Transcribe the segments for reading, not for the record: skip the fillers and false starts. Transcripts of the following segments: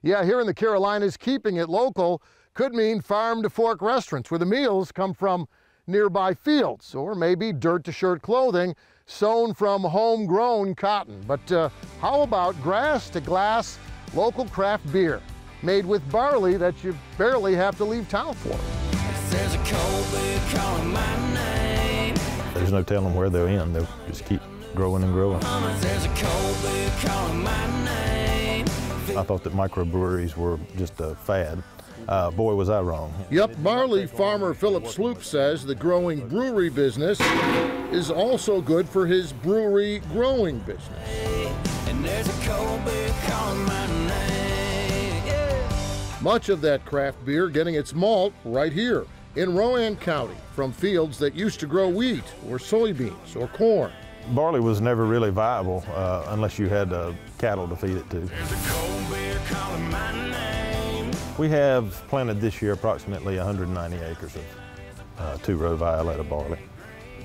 Yeah, here in the Carolinas, keeping it local could mean farm-to-fork restaurants where the meals come from nearby fields, or maybe dirt-to-shirt clothing sewn from homegrown cotton. But how about grass-to-glass local craft beer made with barley that you barely have to leave town for? There's a cold beer calling my name. There's no telling where they'll end. They'll just keep growing and growing. There's a cold beer calling my name. I thought that microbreweries were just a fad. Boy, was I wrong. Yep, barley farmer Philip Sloop says the growing brewery business is also good for his brewery growing business. And there's a cold beer calling my name. Yeah. Much of that craft beer getting its malt right here in Rowan County from fields that used to grow wheat or soybeans or corn. Barley was never really viable unless you had cattle to feed it to. There's a cold beer calling my name. We have planted this year approximately 190 acres of two-row Violetta barley.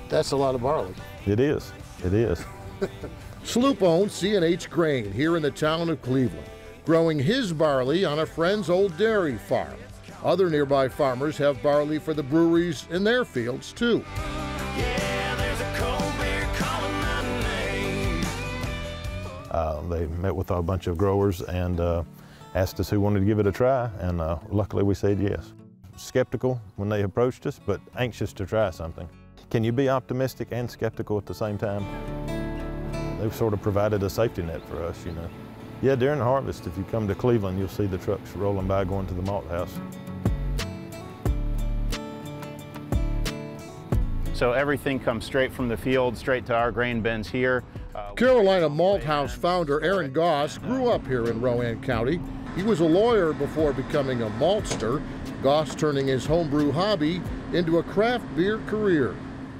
That's a lot of barley. It is. It is. Sloop owns C&H Grain here in the town of Cleveland, growing his barley on a friend's old dairy farm. Other nearby farmers have barley for the breweries in their fields too. Yeah, there's a cold beer calling my name. They met with a bunch of growers and asked us who wanted to give it a try, and luckily we said yes. Skeptical when they approached us, but anxious to try something. Can you be optimistic and skeptical at the same time? They've sort of provided a safety net for us, you know. Yeah, during the harvest, if you come to Cleveland, you'll see the trucks rolling by going to the malt house. So everything comes straight from the field, straight to our grain bins here. Carolina Malt House founder Aaron Goss grew up here in Rowan County. He was a lawyer before becoming a maltster, Goss turning his homebrew hobby into a craft beer career.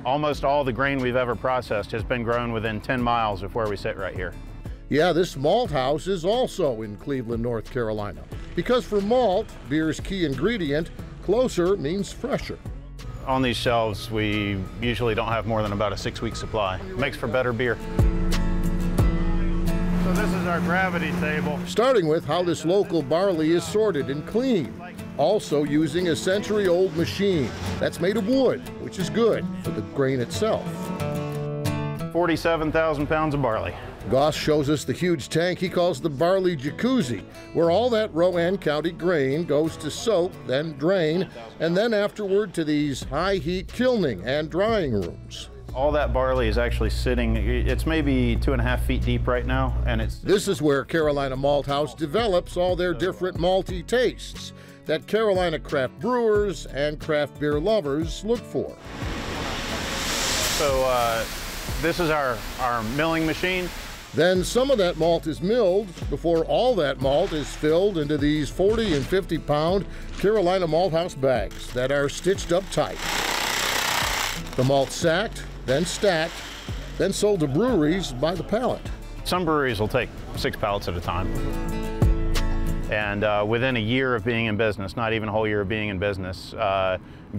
Almost all the grain we've ever processed has been grown within 10 miles of where we sit right here. Yeah, this malt house is also in Cleveland, North Carolina. Because for malt, beer's key ingredient, closer means fresher. On these shelves, we usually don't have more than about a 6-week supply. Makes for better beer. So this is our gravity table. Starting with how this local barley is sorted and cleaned. Also using a century-old machine that's made of wood, which is good for the grain itself. 47,000 pounds of barley. Goss shows us the huge tank he calls the barley jacuzzi, where all that Rowan County grain goes to soak, then drain, and then afterward to these high-heat kilning and drying rooms. All that barley is actually sitting, it's maybe 2.5 feet deep right now, and it's... This is where Carolina Malt House develops all their different malty tastes that Carolina craft brewers and craft beer lovers look for. So this is our milling machine. Then some of that malt is milled before all that malt is filled into these 40 and 50 pound Carolina Malt House bags that are stitched up tight. The malt sacked, then stacked, then sold to breweries by the pallet. Some breweries will take 6 pallets at a time. And within a year of being in business, not even a whole year of being in business,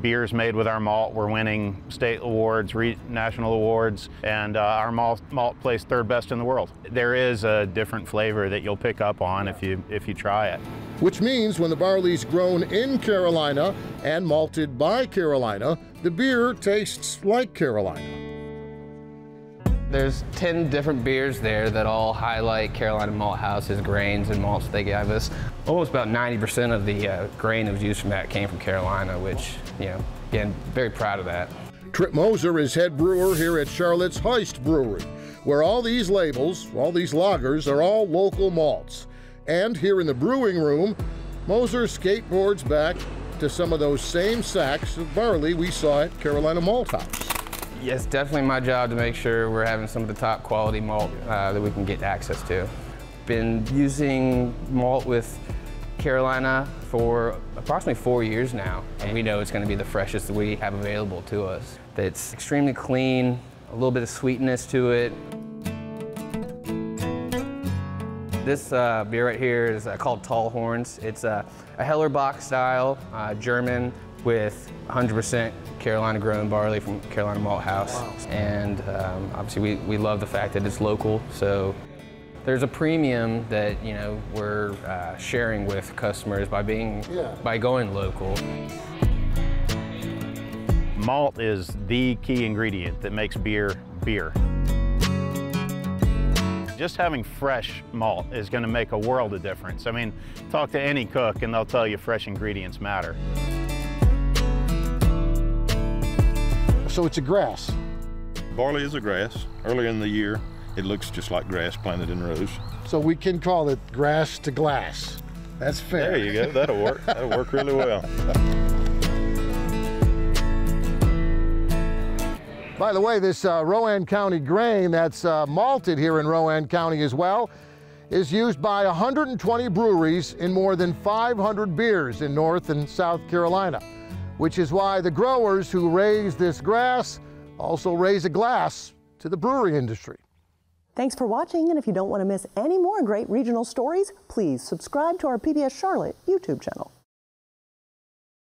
beers made with our malt were winning state awards, national awards, and our malt placed 3rd best in the world. There is a different flavor that you'll pick up on if you try it. Which means when the barley's grown in Carolina and malted by Carolina, the beer tastes like Carolina. There's 10 different beers there that all highlight Carolina Malt House's grains and malts they gave us. Almost about 90% of the grain that was used from that came from Carolina, which, you know, again, very proud of that. Trip Moser is head brewer here at Charlotte's Heist Brewery, where all these labels, all these lagers, are all local malts. And here in the brewing room, Moser skateboards back to some of those same sacks of barley we saw at Carolina Malt House. Yeah, it's definitely my job to make sure we're having some of the top quality malt that we can get access to. Been using malt with Carolina for approximately 4 years now, and we know it's going to be the freshest that we have available to us. It's extremely clean, a little bit of sweetness to it. This beer right here is called Tall Horns. It's a Hellerbach style, German, with 100% Carolina grown barley from Carolina Malt House. Wow. And obviously we love the fact that it's local, so there's a premium that, you know, we're sharing with customers by going local. Malt is the key ingredient that makes beer beer. Just having fresh malt is going to make a world of difference. I mean, talk to any cook and they'll tell you fresh ingredients matter. So it's a grass. Barley is a grass. Early in the year, it looks just like grass planted in rows. So we can call it grass to glass. That's fair. There you go, that'll work. That'll work really well. By the way, this Rowan County grain that's malted here in Rowan County as well is used by 120 breweries in more than 500 beers in North and South Carolina, which is why the growers who raise this grass also raise a glass to the brewery industry. Thanks for watching, and if you don't want to miss any more great regional stories, please subscribe to our PBS Charlotte YouTube channel.